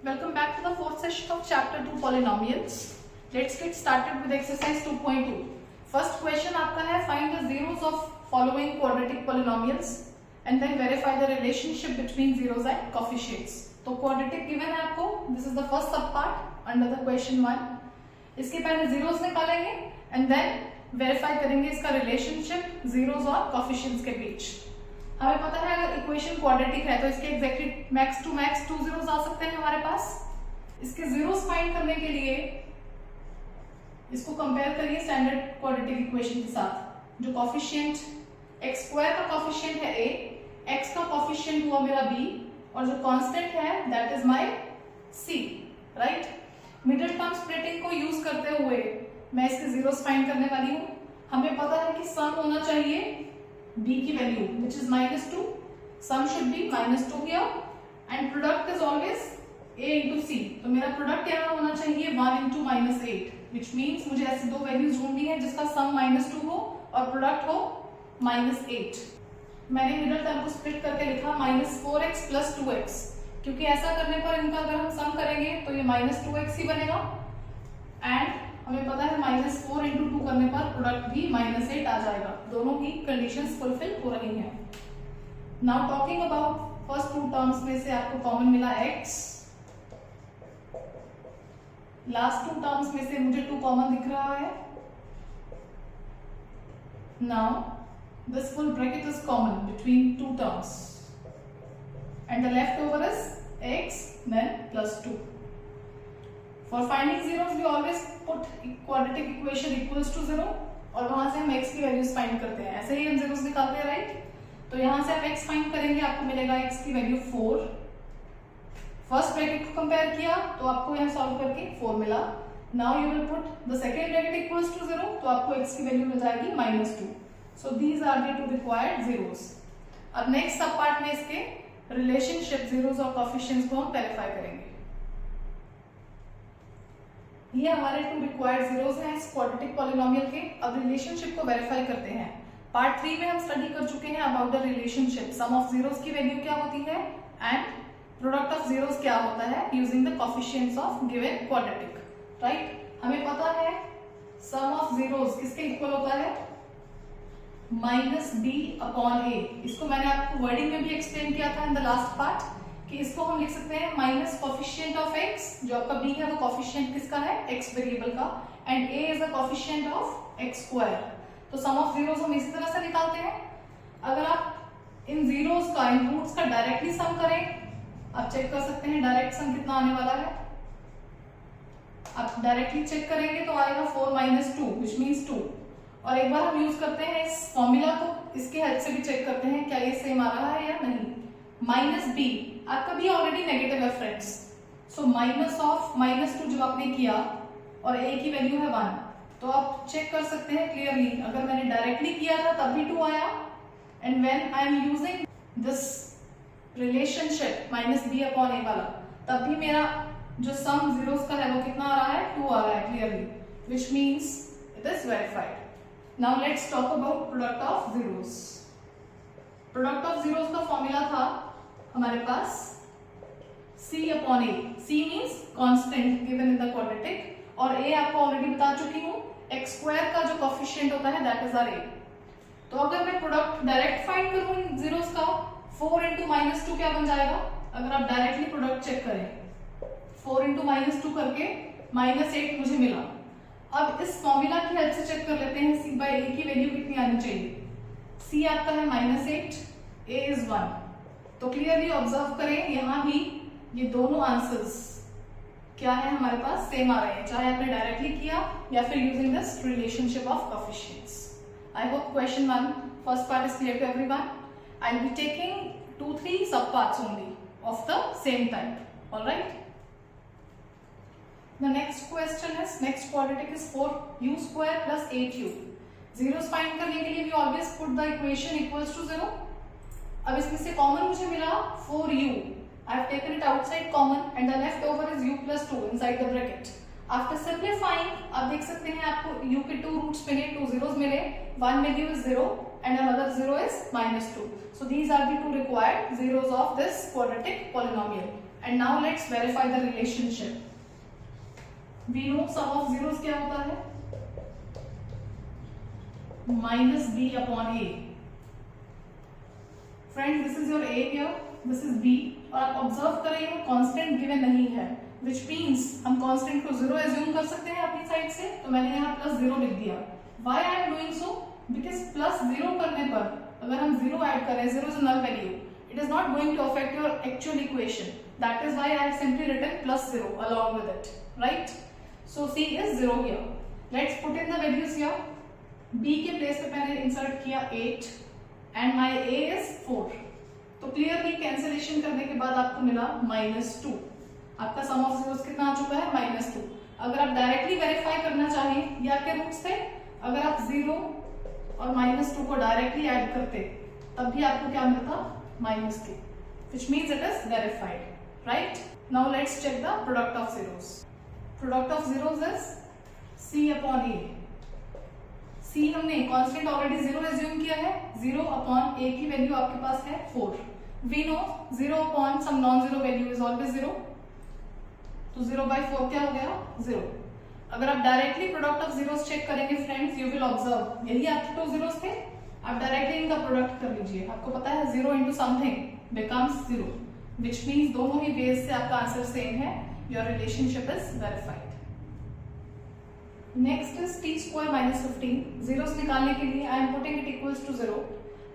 Welcome back to the fourth session of chapter 2 polynomials. Let's get started with exercise 2.2. First question आपका है find the zeros of following quadratic polynomials and then verify the relationship between zeros and coefficients. तो quadratic given है आपको. This is the first sub part under the question 1. इसके पहले zeros निकालेंगे and then verify करेंगे इसका relationship zeros और coefficients के बीच. हमें पता है अगर इक्वेशन क्वाड्रेटिक है तो इसके exactly max two max 2 zeros आ सकते हैं हमारे पास. इसके zeros फाइंड करने के लिए इसको कंपेयर करिए स्टैंडर्ड क्वाड्रेटिक इक्वेशन के साथ. जो कोफिशिएंट x स्क्वायर का कोफिशिएंट है a, x का कोफिशिएंट हुआ मेरा b और जो कांस्टेंट है that is my c, right. Middle term splitting को यूज करते हुए मैं इसके zeros फाइंड करने वाली हूँ. हमें पता है कि सम होना चाहिए b की value which is -2. sum should be -2 here and product is always a into c. तो मेरा प्रोडक्ट यहाँ होना चाहिए 1 into -8 which means मुझे ऐसी दो वैल्यूज ढूंढनी है जिसका सम -2 हो और प्रोडक्ट हो -8. मैंने मिडिल टर्म को स्प्लिट करके लिखा -4x plus 2x क्योंकि ऐसा करने पर इनका अगर हम सम करेंगे तो ये -2x ही बनेगा एंड हमें पता है -4 into 2 करने पर प्रोडक्ट भी -8 आ जाएगा. दोनों की कंडीशंस फुलफिल हो रही हैं. Now talking about first two terms में से आपको कॉमन मिला x. लास्ट टू टर्म्स में से मुझे 2 कॉमन दिख रहा है. Now this full bracket is common between two terms and the left over is x then +2. For finding zeros we always put quadratic equation equals to 0 और वहां से हम x की वैल्यूज फाइंड करते हैं. ऐसे ही हम zeros निकालते हैं, राइट. तो यहाँ से आप x फाइंड करेंगे, आपको मिलेगा x की वैल्यू 4. फर्स्ट ब्रैकेट को कंपेयर किया तो आपको यहाँ सॉल्व करके 4 मिला. Now you will put the second bracket equals to 0 तो आपको x की वैल्यू मिल जाएगी -2. So these are the 2 required zeros. अब नेक्स्ट सब पार्ट में इसके रिलेशनशिप zeros और कोएफिशिएंट्स को हम वेरीफाई करेंगे. ये हमारे 2 रिक्वायर्ड zeros हैं इस क्वाड्रेटिक पॉलिनोमियल के. अब रिलेशनशिप को वेरीफाई करते हैं. पार्ट 3 में हम स्टडी कर चुके हैं about the relationship. Sum of zeros की वैल्यू क्या होती है एंड प्रोडक्ट ऑफ zeros क्या होता है using the coefficients of given quadratic, right. हमें पता है सम ऑफ zeros किसके इक्वल होता है -b/a. इसको मैंने आपको वर्डिंग में भी एक्सप्लेन किया था इन द लास्ट पार्ट कि इसको हम लिख सकते हैं माइनस कोफिशिएंट ऑफ x. जो आपका b है वो कोफिशिएंट किसका है x वेरिएबल का and a is the coefficient of x square. तो सम ऑफ zeros हम इसी तरह से निकालते हैं. अगर आप इन zeros का इन रूट्स का डायरेक्टली सम करें, आप चेक कर सकते हैं डायरेक्ट सम कितना आने वाला है. आप डायरेक्टली चेक करेंगे तो आएगा 4 - 2 which means 2. और एक बार हम यूज करते हैं इस फॉर्मूला को, इसके हेल्प से भी चेक करते हैं क्या ये सेम आ रहा है या नहीं. -b आपका भी ऑलरेडी नेगेटिव है फ्रेंड्स. सो माइनस ऑफ -2 जब आपने किया और a की वैल्यू है 1 तो आप चेक कर सकते हैं क्लियरली. अगर मैंने डायरेक्टली किया था तब भी 2 आया and when I am using this relationship -b/a वाला तब भी मेरा जो सम zeros का है वो कितना आ रहा है 2 आ रहा है clearly which means it is verified. Now let's talk about product of zeros. Product of zeros का फॉर्मूला था हमारे पास c/a. c means constant given in the quadratic और a आपको ऑलरेडी बता चुकी हूँ x स्क्वायर का जो कोएफिशिएंट होता है दैट इज आवर a. तो अगर मैं प्रोडक्ट डायरेक्ट फाइंड करूँ इन zeros का 4 into -2 क्या बन जाएगा. अगर आप डायरेक्टली प्रोडक्ट चेक करें 4 into -2 करके -8 मुझे मिला. अब इस फॉर्मूला की हेल्प से चेक कर लेते हैं c/a की वैल्यू कितनी आनी चाहिए. c आपका है -8, a इज 1. तो क्लियरली ऑब्जर्व करें यहाँ भी ये दोनों आंसर्स क्या है हमारे पास सेम आ रहे हैं, चाहे आपने डायरेक्टली किया या फिर using this relationship of coefficients. I hope question 1 first part is clear to everyone. I will be taking 2-3 sub parts only of the same type. Alright. The next question is next quadratic is 4u square plus 8u. Zeros find करने के लिए we always put the equation equals to 0. अब इसमें से common मुझे मिला 4u. I have taken it outside common and the left over is u plus 2 inside the bracket. After simplifying आप देख सकते हैं आपको u के 2 रूट्स मिले, 2 zeros मिले. One value is 0 and another 0 is -2. So these are the 2 required zeros of this quadratic polynomial. And now let's verify the relationship. We know sum of zeros क्या होता है, minus b upon a. Friend this is your a here, this is b. और आप observe करें ये constant given नहीं है, which means हम कांस्टेंट को जीरो एज्यूम कर सकते हैं अपनी साइड से. तो मैंने यहाँ प्लस जीरो लिख दिया. Why I am doing so, because plus zero करने पर अगर हम जीरो ऐड करें, zero is null value, it is not going to affect your actual equation. That is why I have simply written plus zero along with it, right? So C is zero here. Let's put in the values here. B के place पे मैंने insert किया 8 and my A is 4. तो clearly cancellation करने के बाद आपको मिला -2. आपका सम ऑफ जीरोस कितना आ चुका है, -2. अगर आप डायरेक्टली वेरीफाई करना चाहें ये आपके रूट्स थे, अगर आप 0 और -2 को डायरेक्टली ऐड करते तब भी आपको क्या मिलता, -2, which means it is verified, right? Now let's check the product of zeros. Product of zeros is C upon A. C हमने कांस्टेंट ऑलरेडी जीरो एज्यूम किया है. 0 अपॉन A की वैल्यू आपके पास है 4. We know 0 upon sum non zero value is always 0. तो 0/4 क्या हो गया, 0. अगर आप directly product of zeros check करेंगे फ्रेंड्स, यू विल ऑब्जर्व यही आपके 2 जीरोस थे. आप डायरेक्टली इनका प्रोडक्ट कर लीजिए. आपको पता है 0 into something becomes 0, which means दोनों ही वेज से आपका आंसर सेम है. Your relationship is verified. Next is t square minus 15. Zeros निकालने के लिए I am putting it equals to 0.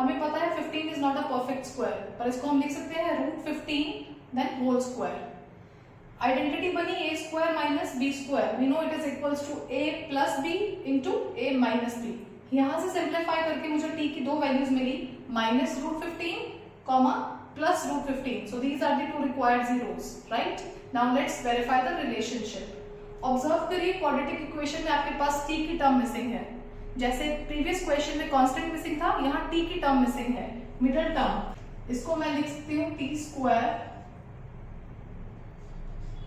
हमें पता है 15 is not a perfect square, पर इसको हम लिख सकते हैं √15 then whole square. Identity बनी a square minus b square. We know it is equals to a plus b into a minus b. यहाँ से सिंप्लीफाई करके मुझे t की दो values milli, -√15, +√15. So these are the two required zeros, right? Now let's verify the relationship. Observe करिए quadratic equation में आपके पास t की टर्म मिसिंग है. जैसे प्रीवियस क्वेश्चन में कांस्टेंट मिसिंग था, यहाँ t की टर्म मिसिंग है, मिडिल टर्म. इसको मैं लिख सकती हूँ t square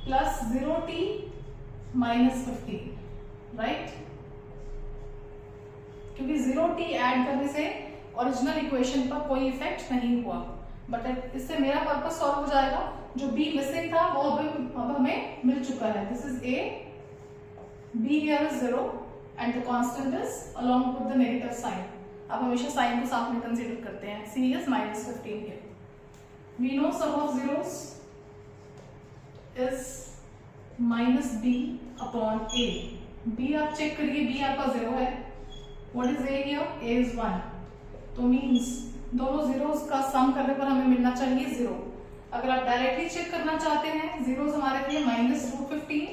plus 0t minus 15, right? क्योंकि 0t ऐड करने से ओरिजिनल इक्वेशन पर कोई इफेक्ट नहीं हुआ, बट इससे मेरा पर्पस सॉल्व हो जाएगा. जो b मिसिंग था वो अब हमें मिल चुका है. This is a, b here is 0 and the constant is along with the negative sign. अब हमेशा साइन को साथ में कंसीडर करते हैं. c is -15 here. We know sum of zeros is -b upon a. b आप चेक करिए, b आपका 0 है. What is a here? a is 1. तो मीन्स दोनों जीरोस का सम करने पर हमें मिलना चाहिए 0. अगर आप डायरेक्टली चेक करना चाहते हैं, जीरोस हमारे लिए -√15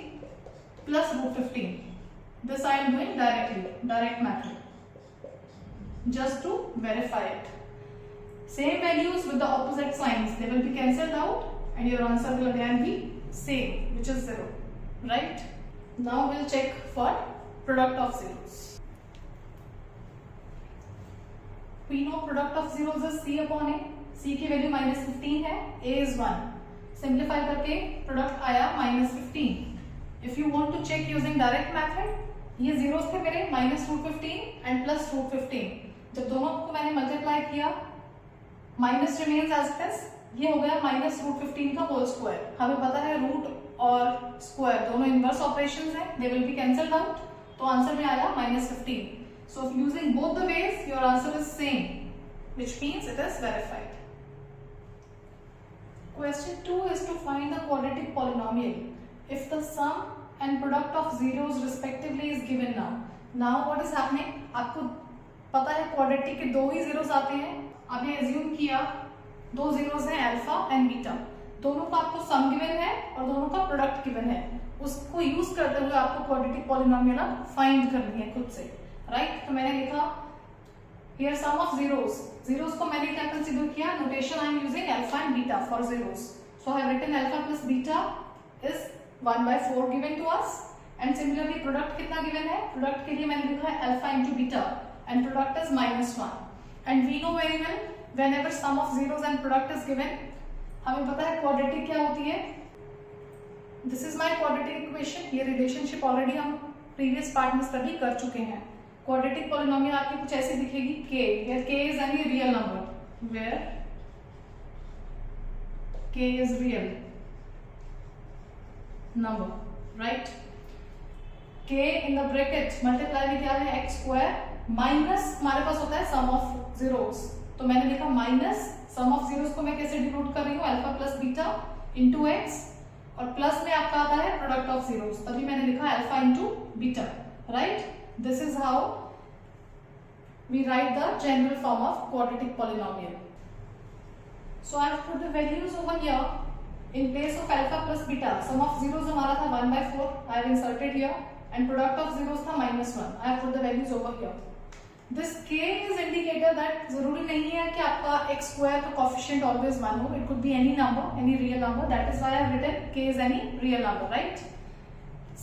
+√15. This I am doing directly, direct method, just to verify it. Same values with the opposite signs, they will be cancelled out and your answer will again be same, which is 0, right? Now will check for product of zeros. We know product of zeros is c upon a. c की वैल्यू -15 है, a is 1. Simplify करके product आया -15. If you want to check using direct method, ये zeros थे मेरे -√15 and +√15. जब दोनों को मैंने मल्टीप्लाई किया, minus remains as it is, ये हो गया -√15 का होल स्क्वायर. हमें पता है रूट और स्क्वायर दोनों इनवर्स ऑपरेशंस हैं, दे विल बी कैंसल्ड आउट. तो आंसर में आया -15. So if using both the ways, your answer is same, which means it is verified. Question 2 is to find the quadratic polynomial if the sum and product of zeros respectively is given now. Now what is happening? आपको पता है quadratic के दो ही zeros आते हैं. आपने assume किया दो जीरोस हैं अल्फा एंड बीटा, दोनों का आपको सम गिवन है और दोनों का प्रोडक्ट गिवन है. उसको यूज करते हुए आपको क्वाड्रेटिक पॉलिनोमियल फाइंड करनी है खुद से, राइट? तो मैंने लिखा here sum of zeros. Zeros को मैंने क्या कंसीडर किया, notation I am using alpha and beta for zeros. So I have written alpha plus beta is 1/4 given to us. And similarly product कितना गिवन है, product के लिए मैंने लिखा है alpha into beta and product is -1. And we know very well whenever sum of zeros and product is given, हमें पता है क्वाड्रेटिक क्या होती है. This is my quadratic equation. ये रिलेशनशिप ऑलरेडी हम प्रीवियस पार्ट में स्टडी कर चुके हैं. क्वाड्रेटिक पॉलिनोमियल आपकी कुछ ऐसे दिखेगी, k, where k is any real number, where k is real. number, right? k in the bracket multiply में क्या है x square माइनस हमारे पास होता है सम ऑफ जीरोस, तो मैंने लिखा माइनस सम ऑफ जीरोस को मैं कैसे डिनोट कर रही हूँ alpha plus beta into x, और प्लस में आपका आता है प्रोडक्ट ऑफ जीरोस, तभी मैंने लिखा alpha into beta, right? This is how we write the general form of quadratic polynomial. So I have put the values over here in place of alpha plus beta. Sum of zeros हमारा था 1/4. I have inserted here, and product of zeros था -1. I have put the values over here. This k is indicator that जरूरी नहीं है कि आपका x square का coefficient always 1 हो. It could be any number, any real number. That is why I have written k is any real number, right?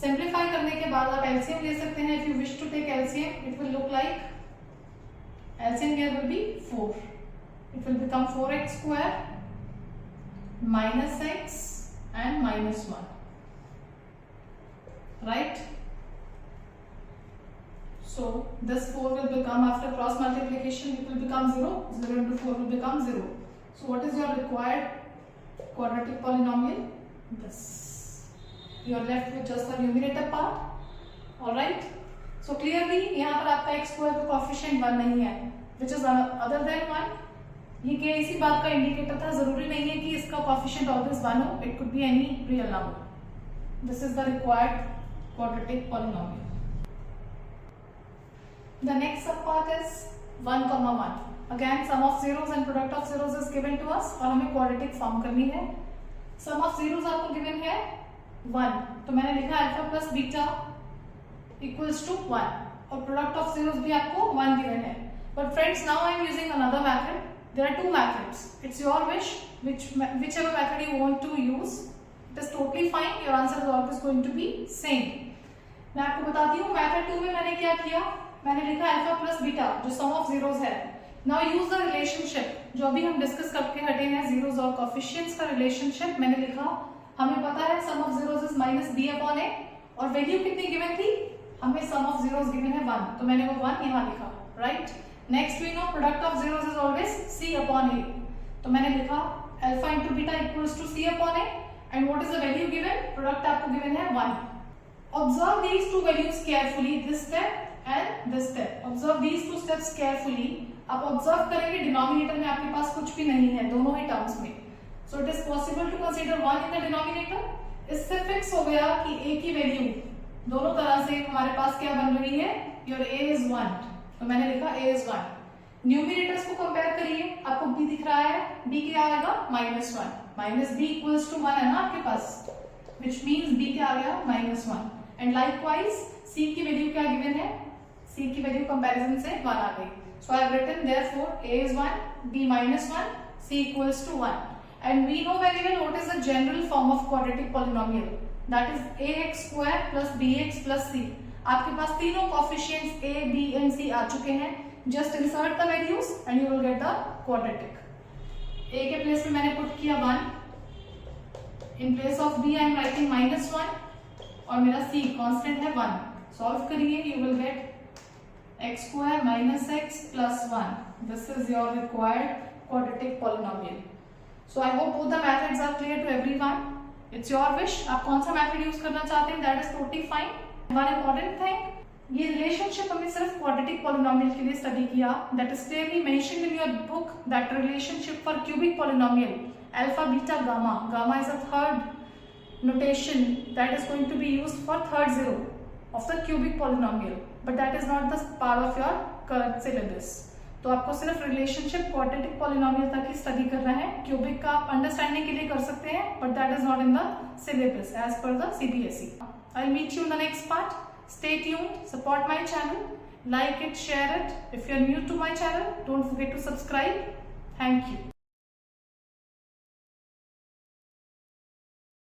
Simplify करने के बाद आप LCM ले सकते हैं. If you wish to take LCM, it will look like LCM here will be 4. It will become 4x square minus x and minus 1, right? So this 4 will become, after cross multiplication, it will become 0. 0 into 4 will become 0. So what is your required quadratic polynomial? This. You are left with just the numerator part. All right. So clearly यहाँ पर आपका x square का coefficient 1 नहीं है, which is other than 1. ये क्या इसी बात का इंडिकेटर था, जरूरी नहीं है कि इसका कोएफिशिएंट ऑलवेज 1 हो. It could be any real number. This is the required quadratic polynomial. The next sub part is 1,1. Again sum of zeros and product of zeros is given to us, और हमें quadratic form करनी है. Sum of zeros आपको given है 1, तो मैंने लिखा alpha plus beta equals to 1, और प्रोडक्ट ऑफ जीरोस भी आपको 1 गिवन है. But friends, now I am using another method. There are two methods. It's your wish, whichever method you want to use. It is totally fine. Your answer is always going to be same. मैं आपको बताती हूँ method 2 में मैंने क्या किया. मैंने लिखा अल्फा प्लस बीटा जो सम ऑफ जीरोस है. Now use the relationship जो अभी हम डिस्कस करके हटे हैं, जीरोस और कोएफिशिएंट्स का रिलेशनशिप. मैंने लिखा, हमें पता है sum of zeros is minus b upon a, और वैल्यू कितनी गिवन थी, हमें सम ऑफ जीरोस गिवन है 1, तो मैंने वो 1 यहाँ लिखा, right? Next we know product of zeros is always c upon a, तो मैंने लिखा alpha into beta equals to c upon a, and what is the value given, product आपको गिवन है 1. Observe these two values carefully, this step and this step. Observe these two steps carefully. आप observe करेंगे denominator में आपके पास कुछ भी नहीं है दोनों ही टर्म्स में, so it is possible to consider 1 in the denominator. इससे फिक्स हो गया कि a की वैल्यू दोनों तरह से हमारे पास क्या बन रही है, योर a इज 1, तो मैंने लिखा a is 1. न्यूमिनेटर्स को कंपेयर करिए, आपको b दिख रहा है, b क्या आएगा -1, माइनस b इक्वल्स टू 1 है ना आपके पास, विच मींस b क्या आ गया -1. एंड लाइकवाइज c की वैल्यू क्या गिवन है, c की वैल्यू कंपैरिजन से 1 आ गई. So I have written therefore a is 1, b -1, c equals to 1. And we know very well what is the general form of quadratic polynomial, that is ax square plus bx plus c. आपके पास तीनों coefficients a, b and c आ चुके हैं. Just insert the values and you will get the quadratic. a के place में मैंने put किया 1, in place of b I am writing -1, और मेरा c कांस्टेंट है 1. सॉल्व करिए, you will get x square minus x plus 1. This is your required quadratic polynomial. So I hope both the methods are clear to everyone. It's your wish, आप कौन सा method use करना चाहते हैं, that is totally fine. One important thing, ये relationship हमने सिर्फ quadratic polynomial के लिए स्टडी किया. That is clearly mentioned in your book, that relationship for cubic polynomial alpha beta gamma. Gamma is a third notation that is going to be used for third zero of the cubic polynomial, but that is not the part of your current syllabus. तो आपको सिर्फ relationship quadratic polynomial तक ही study करना है. Cubic का आप understanding के लिए कर सकते हैं, but that is not in the syllabus as per the CBSE. I'll meet you in the next part. Stay tuned, support my channel, like it, share it. If you're new to my channel, don't forget to subscribe. Thank you.